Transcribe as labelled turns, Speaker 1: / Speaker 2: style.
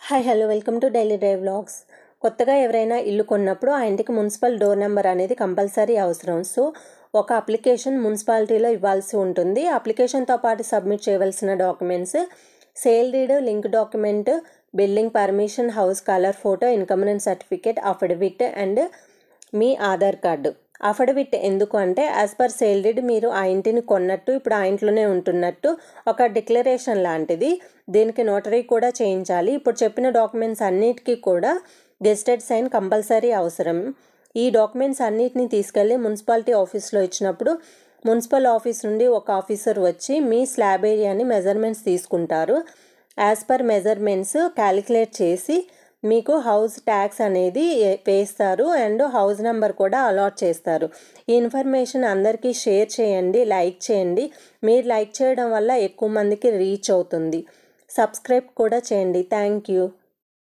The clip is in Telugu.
Speaker 1: Hi hello welcome to daily drive vlogs. కొత్తగా ఎవరైనా ఇల్లు కొన్నప్పుడు ఆ ఇంటికి మున్సిపల్ డోర్ నెంబర్ అనేది కంపల్సరీ అవసరం. సో ఒక అప్లికేషన్ మున్సిపాలిటీలో ఇవ్వాల్సి ఉంటుంది. అప్లికేషన్తో పాటు సబ్మిట్ చేయవలసిన documents sale deed, link document, building permission, house colour photo, income rent certificate, affidavit and మీ ఆధార్ కార్డు. అఫిడవిట్ ఎందుకు అంటే యాజ్ పర్ సేల్ డీడ్ మీరు ఆ ఇంటిని కొన్నట్టు, ఇప్పుడు ఆ ఇంట్లోనే ఉంటున్నట్టు ఒక డిక్లరేషన్ లాంటిది. దీనికి నోటరీ కూడా చేయించాలి. ఇప్పుడు చెప్పిన డాక్యుమెంట్స్ అన్నిటికీ కూడా గెజిటెడ్ సైన్ కంపల్సరీ అవసరం. ఈ డాక్యుమెంట్స్ అన్నిటిని తీసుకెళ్ళి మున్సిపాలిటీ ఆఫీస్లో ఇచ్చినప్పుడు మున్సిపల్ ఆఫీస్ నుండి ఒక ఆఫీసర్ వచ్చి మీ స్లాబ్ ఏరియాని మెజర్మెంట్స్ తీసుకుంటారు. యాజ్ పర్ మెజర్మెంట్స్ క్యాలిక్యులేట్ చేసి మీకు హౌస్ ట్యాక్స్ అనేది వేస్తారు అండ్ హౌస్ నెంబర్ కూడా అలాట్ చేస్తారు. ఈ ఇన్ఫర్మేషన్ అందరికీ షేర్ చేయండి, లైక్ చేయండి. మీరు లైక్ చేయడం వల్ల ఎక్కువ మందికి రీచ్ అవుతుంది. సబ్స్క్రైబ్ కూడా చేయండి. Thank you.